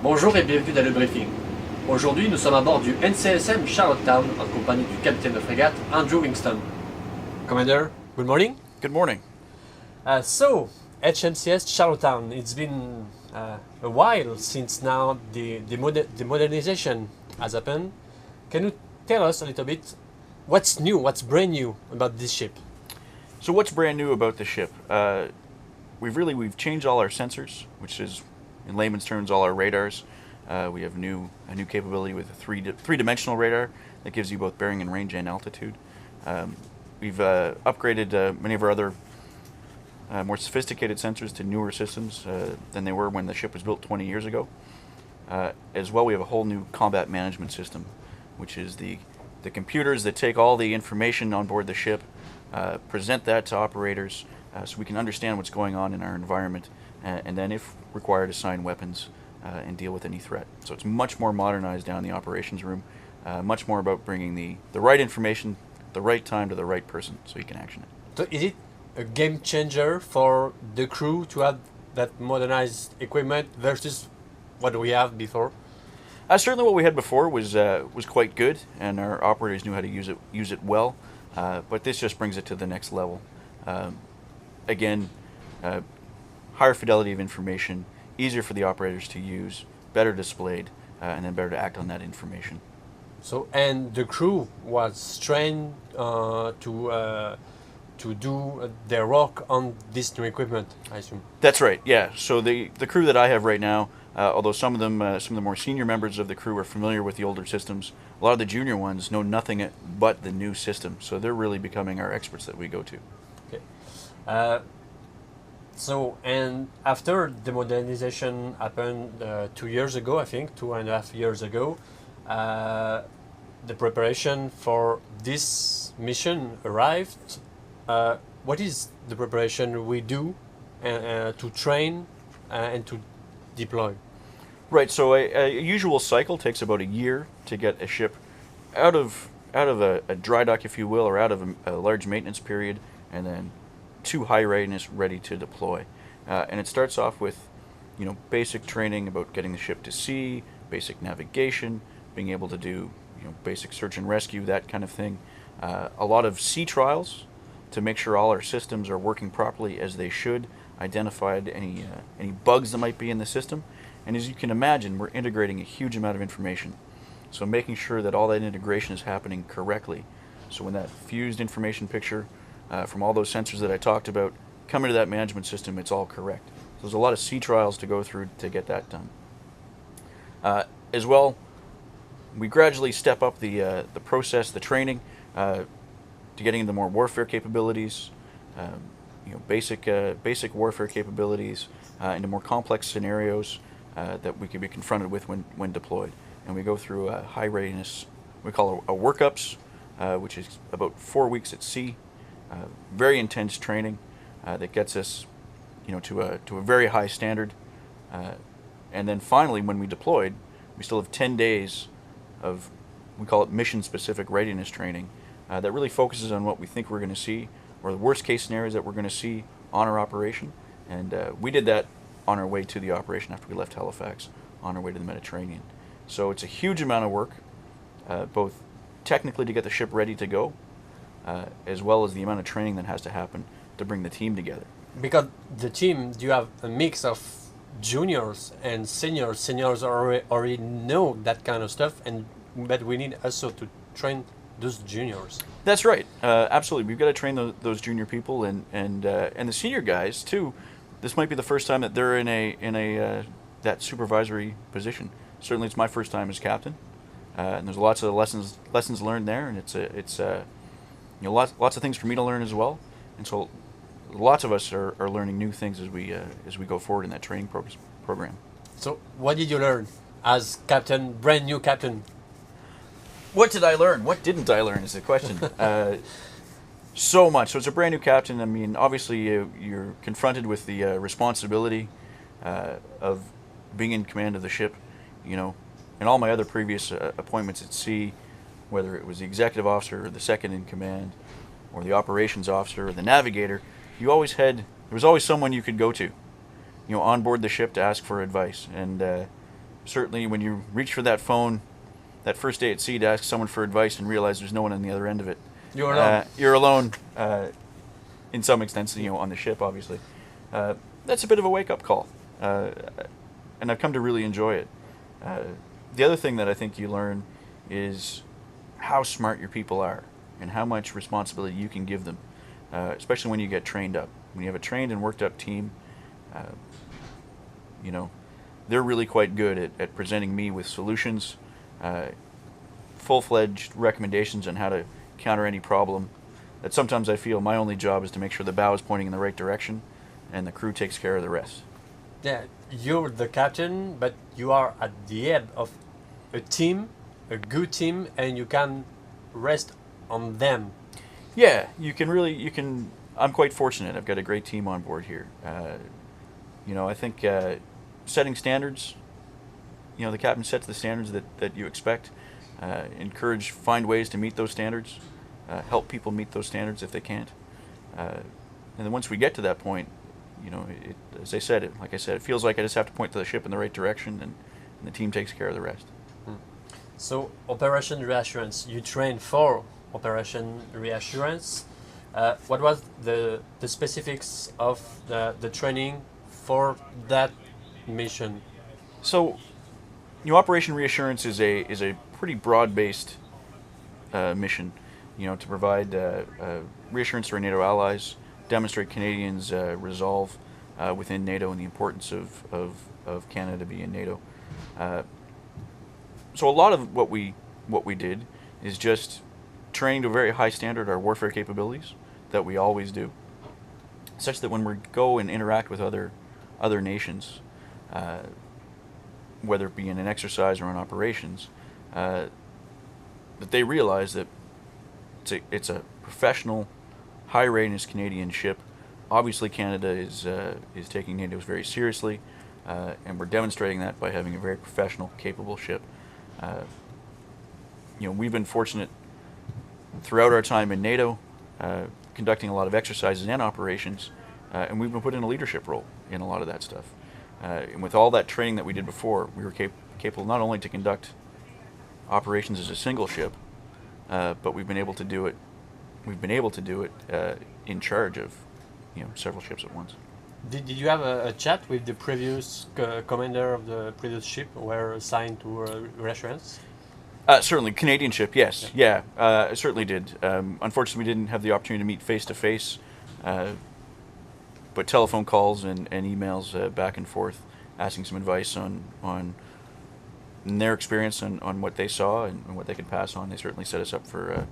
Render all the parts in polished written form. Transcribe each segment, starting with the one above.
Bonjour et bienvenue dans le briefing. Aujourd'hui, nous sommes à bord du NCSM Charlottetown en compagnie du capitaine de frégate Andrew Hingston. Commander, good morning. Good morning. So, HMCS Charlottetown, it's been a while since now the modernization has happened. Can you tell us a little bit what's new, what's brand new about this ship? So what's brand new about the ship? We've changed all our sensors, which is, in layman's terms, all our radars. We have a new capability with a three-dimensional radar that gives you both bearing and range and altitude. We've upgraded many of our other more sophisticated sensors to newer systems than they were when the ship was built 20 years ago. As well, we have a whole new combat management system, which is the computers that take all the information on board the ship, present that to operators so we can understand what's going on in our environment, and then, if required, assign weapons and deal with any threat. So it's much more modernized down in the operations room, much more about bringing the right information, the right time to the right person so he can action it. So is it a game changer for the crew to have that modernized equipment versus what we have before? Certainly what we had before was quite good, and our operators knew how to use it well, but this just brings it to the next level. Again, higher fidelity of information, easier for the operators to use, better displayed, and then better to act on that information. So, and the crew was trained to do their work on this new equipment, I assume. That's right. Yeah. So the crew that I have right now, although some of the more senior members of the crew are familiar with the older systems, a lot of the junior ones know nothing but the new system. So they're really becoming our experts that we go to. Okay. So, and after the modernization happened 2 years ago, I think, 2.5 years ago, the preparation for this mission arrived. What is the preparation we do to train and to deploy? Right. So a usual cycle takes about a year to get a ship out of a dry dock, if you will, or out of a large maintenance period, and then to high readiness, ready to deploy. And it starts off with, basic training about getting the ship to sea, basic navigation, being able to do, basic search and rescue, that kind of thing. A lot of sea trials to make sure all our systems are working properly as they should, identified any bugs that might be in the system. And as you can imagine, we're integrating a huge amount of information. So making sure that all that integration is happening correctly. So when that fused information picture from all those sensors that I talked about come into that management system, it's all correct. So there's a lot of sea trials to go through to get that done. As well, we gradually step up the process, the training, to getting into more warfare capabilities, basic warfare capabilities, into more complex scenarios that we could be confronted with when deployed. And we go through a high readiness, we call a workups, which is about 4 weeks at sea. Very intense training that gets us, to a very high standard. And then finally, when we deployed, we still have 10 days of, we call it mission-specific readiness training that really focuses on what we think we're going to see, or the worst-case scenarios that we're going to see on our operation. And we did that on our way to the operation after we left Halifax, on our way to the Mediterranean. So it's a huge amount of work, both technically to get the ship ready to go, as well as the amount of training that has to happen to bring the team together. Because the team, you have a mix of juniors and seniors. Seniors already know that kind of stuff, but we need also to train those juniors. That's right. Absolutely. We've got to train those junior people and the senior guys too. This might be the first time that they're in a that supervisory position. Certainly, it's my first time as captain, and there's lots of lessons learned there, and it's lots of things for me to learn as well. And so, lots of us are learning new things as we go forward in that training program. So, what did you learn as captain, brand new captain? What did I learn? What didn't I learn is the question. So much. So it's a brand new captain. I mean, obviously you're confronted with the responsibility of being in command of the ship. In all my other previous appointments at sea, whether it was the executive officer or the second in command, or the operations officer or the navigator, there was always someone you could go to, on board the ship to ask for advice. And certainly when you reach for that phone that first day at sea to ask someone for advice and realize there's no one on the other end of it. You're alone. You're alone in some extent, on the ship, obviously. That's a bit of a wake-up call, and I've come to really enjoy it. The other thing that I think you learn is how smart your people are and how much responsibility you can give them, especially when you get trained up. When you have a trained and worked up team, they're really quite good at presenting me with solutions, full-fledged recommendations on how to counter any problem. That sometimes I feel my only job is to make sure the bow is pointing in the right direction and the crew takes care of the rest. Yeah, you're the captain, but you are at the head of a team, a good team, and you can rest on them. Yeah, I'm quite fortunate. I've got a great team on board here. I think setting standards, the captain sets the standards that you expect. Find ways to meet those standards. Help people meet those standards if they can't. And then once we get to that point, like I said, it feels like I just have to point to the ship in the right direction, and the team takes care of the rest. So, Operation Reassurance, you trained for Operation Reassurance. What was the specifics of the training for that mission? So, Operation Reassurance is a pretty broad-based mission. To provide reassurance to our NATO allies, demonstrate Canadians' resolve within NATO and the importance of Canada being in NATO. So a lot of what we did is just training to a very high standard our warfare capabilities that we always do, such that when we go and interact with other nations, whether it be in an exercise or in operations, that they realize that it's a professional, high readiness Canadian ship. Obviously, Canada is taking NATO very seriously, and we're demonstrating that by having a very professional, capable ship. We've been fortunate throughout our time in NATO, conducting a lot of exercises and operations, and we've been put in a leadership role in a lot of that stuff. And with all that training that we did before, we were capable not only to conduct operations as a single ship, but we've been able to do it. In charge of, several ships at once. Did you have a chat with the previous commander of the previous ship, who were assigned to reassurance? Certainly, Canadian ship. Yes, yeah, I certainly did. Unfortunately, we didn't have the opportunity to meet face to face, but telephone calls and emails back and forth, asking some advice on their experience on what they saw and what they could pass on. They certainly set us up for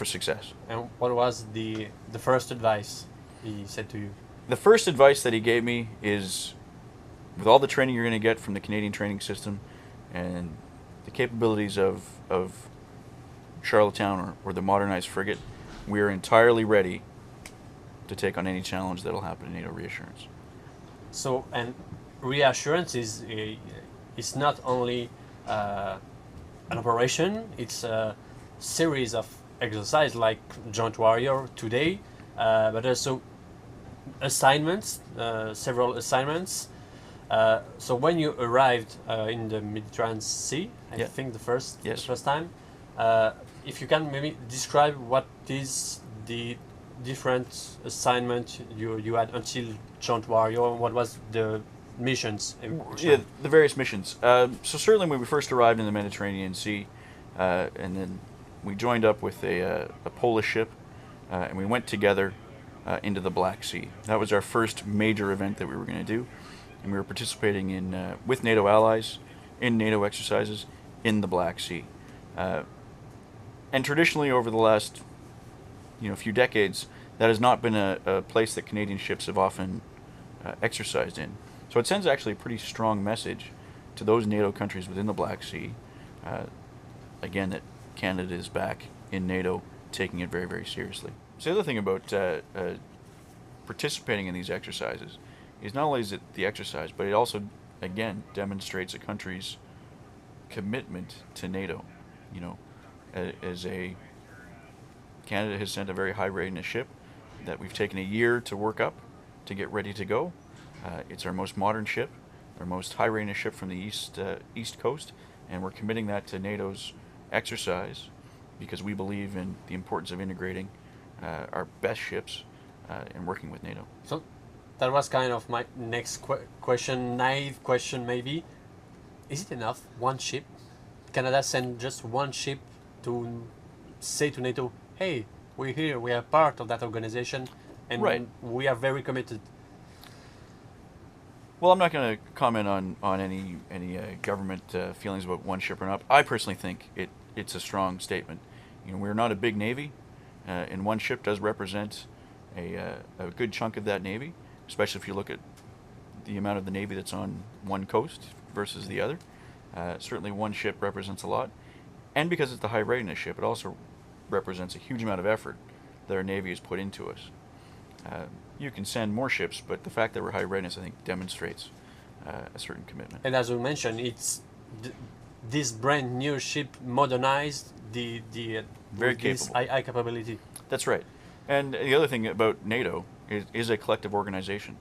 success. And what was the first advice he said to you? The first advice that he gave me is, with all the training you're going to get from the Canadian training system and the capabilities of Charlottetown or the modernized frigate, we are entirely ready to take on any challenge that will happen in NATO reassurance. So, and reassurance is not only an operation, it's a series of exercises like Joint Warrior today, but also assignments, several assignments. So when you arrived in the Mediterranean Sea, I think the first time, if you can maybe describe what is the different assignment you had until Joint Warrior, what was the missions? Yeah, the various missions. So certainly when we first arrived in the Mediterranean Sea, and then we joined up with a Polish ship, and we went together into the Black Sea. That was our first major event that we were going to do, and we were participating in with NATO allies in NATO exercises in the Black Sea. And traditionally, over the last few decades, that has not been a place that Canadian ships have often exercised in. So it sends actually a pretty strong message to those NATO countries within the Black Sea, again, that Canada is back in NATO, taking it very, very seriously. So the other thing about participating in these exercises is not only is it the exercise, but it also, again, demonstrates a country's commitment to NATO. Canada has sent a very high readiness ship that we've taken a year to work up to get ready to go. It's our most modern ship. their most high readiness ship from the east coast, and we're committing that to NATO's exercise because we believe in the importance of integrating our best ships and working with NATO. So that was kind of my next question, naive question maybe. Is it enough? One ship? Canada send just one ship to say to NATO, hey, we're here, we are part of that organization, and Right. we are very committed. Well, I'm not going to comment on any government feelings about one ship or not. I personally think it's a strong statement. We're not a big navy, and one ship does represent a good chunk of that navy, especially if you look at the amount of the navy that's on one coast versus the other. Certainly, one ship represents a lot, and because it's the high readiness ship, it also represents a huge amount of effort that our navy has put into us. You can send more ships, but the fact that we're high readiness, I think, demonstrates a certain commitment. And as we mentioned, it's this brand new ship modernized, the Very with this capable. high capability. That's right. And the other thing about NATO is a collective organization.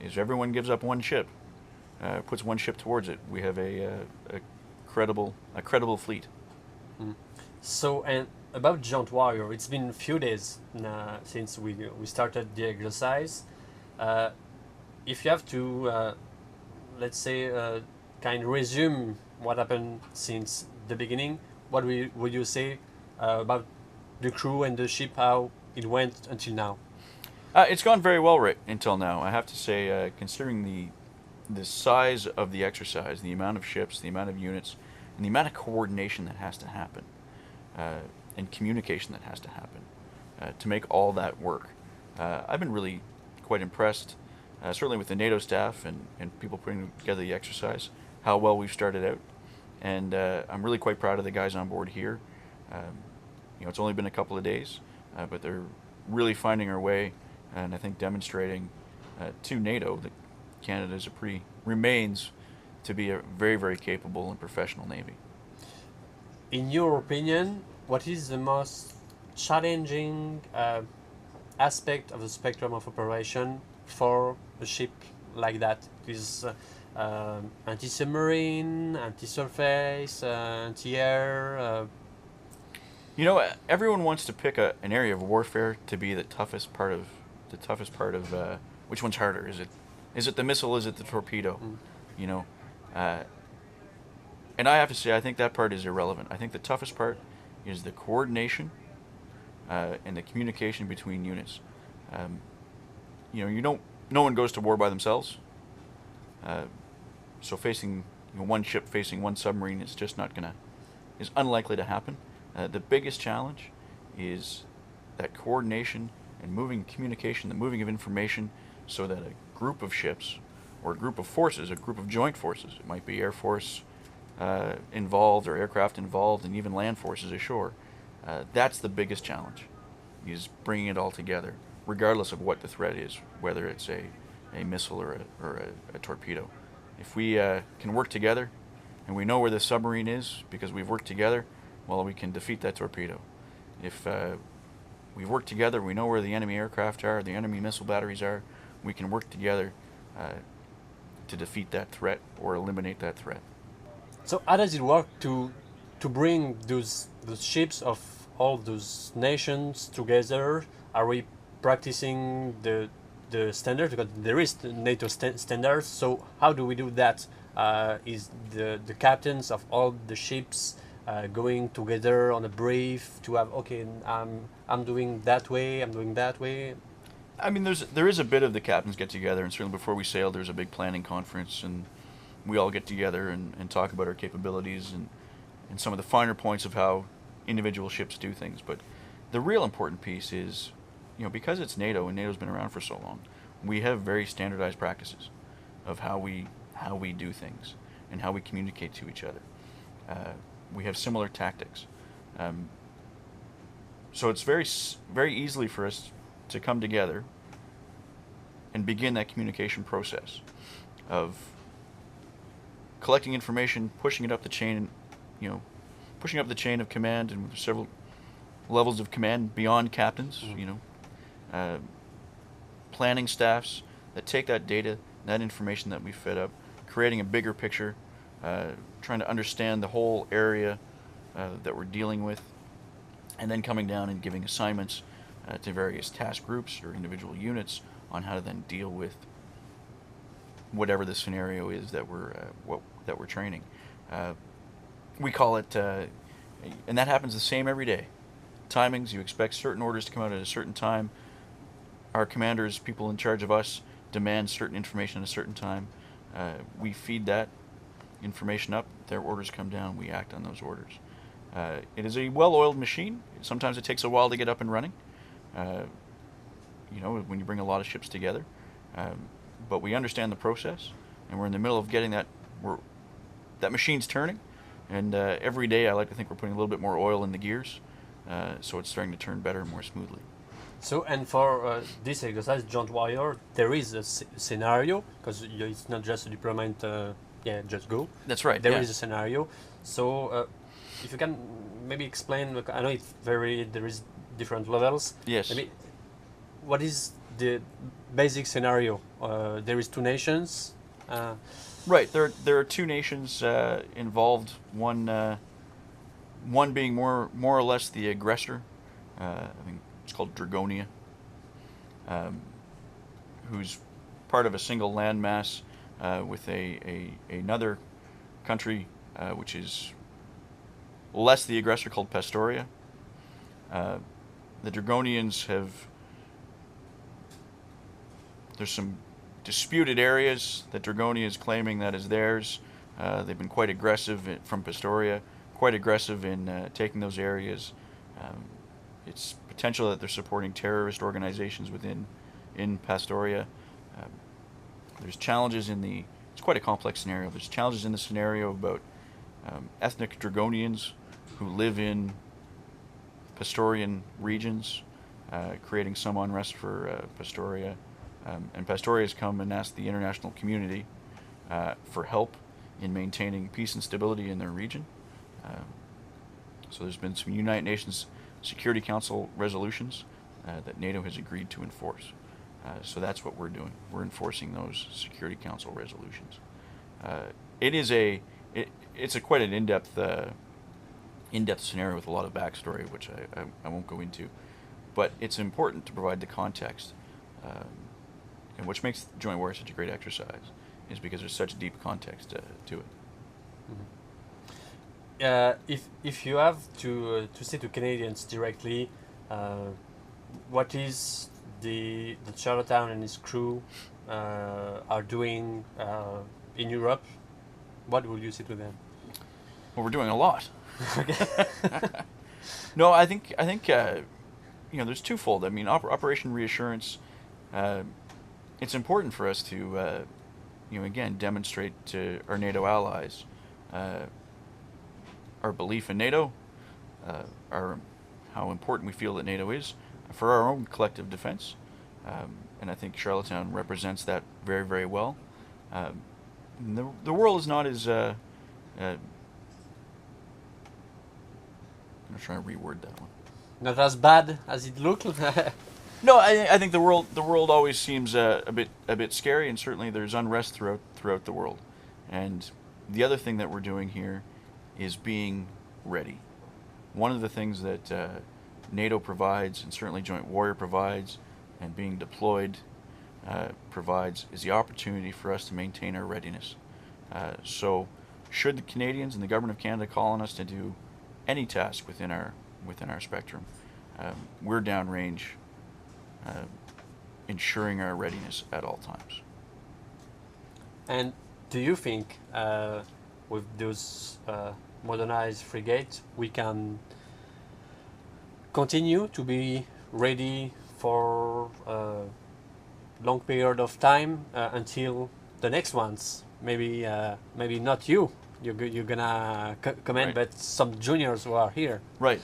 Is everyone gives up one ship, puts one ship towards it. We have a credible fleet. So, and about Giant Warrior, it's been a few days since we started the exercise. If you have to, let's say, kind of resume what happened since the beginning, what would you say about the crew and the ship, how it went until now? It's gone very well right until now. I have to say, considering the size of the exercise, the amount of ships, the amount of units, and the amount of coordination that has to happen, and communication that has to happen to make all that work. I've been really quite impressed, certainly with the NATO staff and people putting together the exercise, how well we've started out. And I'm really quite proud of the guys on board here. It's only been a couple of days, but they're really finding our way, and I think demonstrating to NATO that Canada remains to be a very, very capable and professional Navy. In your opinion, what is the most challenging aspect of the spectrum of operation for a ship like that? Is anti-submarine, anti-surface, anti-air? Everyone wants to pick an area of warfare to be the toughest part of which one's harder? Is it the missile? Is it the torpedo? And I have to say, I think that part is irrelevant. I think the toughest part is the coordination and the communication between units. No one goes to war by themselves. So facing one ship facing one submarine is unlikely to happen. The biggest challenge is that coordination and moving communication, the moving of information, so that a group of ships or a group of forces, a group of joint forces, it might be Air Force involved or aircraft involved, and even land forces ashore. That's the biggest challenge, is bringing it all together, regardless of what the threat is, whether it's a missile or a torpedo. If we can work together, and we know where the submarine is because we've worked together, well, we can defeat that torpedo. If we work together, we know where the enemy aircraft are, the enemy missile batteries are, we can work together to defeat that threat or eliminate that threat. So how does it work to bring those ships of all those nations together? Are we practicing the standards, because there is the NATO standards? So how do we do that? Is the captains of all the ships going together on a brief to have, okay, I'm doing that way, I'm doing that way? I mean, there is a bit of the captains get together, and certainly before we sail, there's a big planning conference, and we all get together and talk about our capabilities and some of the finer points of how individual ships do things. But the real important piece is, because it's NATO and NATO's been around for so long, we have very standardized practices of how we do things and how we communicate to each other. We have similar tactics. So it's very, very easily for us to come together and begin that communication process of collecting information, pushing it up the chain, pushing up the chain of command, and several levels of command beyond captains, planning staffs that take that data, that information that we fed up, creating a bigger picture, trying to understand the whole area that we're dealing with, and then coming down and giving assignments to various task groups or individual units on how to then deal with whatever the scenario is that we're training. We call it, and that happens the same every day. Timings, you expect certain orders to come out at a certain time. Our commanders, people in charge of us, demand certain information at a certain time. We feed that information up, their orders come down, we act on those orders. It is a well-oiled machine. Sometimes it takes a while to get up and running, when you bring a lot of ships together. But we understand the process, and we're in the middle of getting that machine's turning. And every day I like to think we're putting a little bit more oil in the gears, so it's starting to turn better and more smoothly. So, and for this exercise, Joint Warrior, there is a scenario, because it's not just a deployment, just go. That's right. There is a scenario. So, if you can maybe explain, I know there is different levels. Yes. Maybe, what is the basic scenario? There is two nations. Right. There are two nations involved. One being more or less the aggressor. I think it's called Dragonia, who's part of a single landmass with another country which is less the aggressor, called Pastoria. The Dragonians there's some disputed areas that Dragonia is claiming that is theirs. They've been quite aggressive from Pastoria, quite aggressive in taking those areas. It's potential that they're supporting terrorist organizations in Pastoria. There's challenges it's quite a complex scenario. There's challenges in the scenario about ethnic Dragonians who live in Pastorian regions, creating some unrest for Pastoria. And Pastoria has come and asked the international community for help in maintaining peace and stability in their region. So there's been some United Nations Security Council resolutions that NATO has agreed to enforce. So that's what we're doing. We're enforcing those Security Council resolutions. It's quite an in-depth scenario with a lot of backstory, which I won't go into. But it's important to provide the context, and which makes Joint Warrior such a great exercise, is because there's such deep context to it. Mm-hmm. If you have to say to Canadians directly, what is the Charlottetown and his crew are doing in Europe, what will you say to them? Well, we're doing a lot. No, I think there's twofold. I mean, Operation Reassurance. It's important for us to, again, demonstrate to our NATO allies our belief in NATO, how important we feel that NATO is for our own collective defense, and I think Charlottetown represents that very, very well. The world is not as I'm trying to reword that one. Not as bad as it looked. No, I think the world always seems a bit scary, and certainly there's unrest throughout the world. And the other thing that we're doing here is being ready. One of the things that NATO provides, and certainly Joint Warrior provides, and being deployed provides, is the opportunity for us to maintain our readiness. So, should the Canadians and the Government of Canada call on us to do any task within our spectrum, we're downrange, ensuring our readiness at all times. And do you think with those modernized frigates we can continue to be ready for a long period of time until the next ones? Maybe not you're gonna comment, right. But some juniors who are here. Right.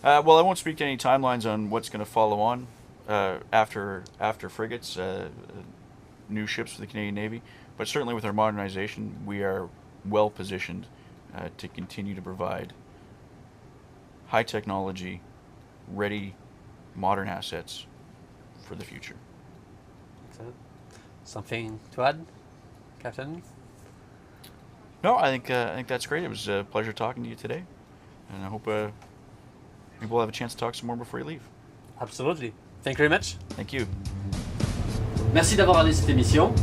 Well, I won't speak to any timelines on what's going to follow on after frigates, new ships for the Canadian Navy. But certainly with our modernization, we are well positioned to continue to provide high technology, ready, modern assets for the future. Excellent. Something to add, Captain? No, I think that's great. It was a pleasure talking to you today, and I hope maybe we'll have a chance to talk some more before you leave. Absolutely. Thank you very much. Thank you. Merci d'avoir regardé cette émission.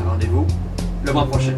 Rendez-vous le mois prochain.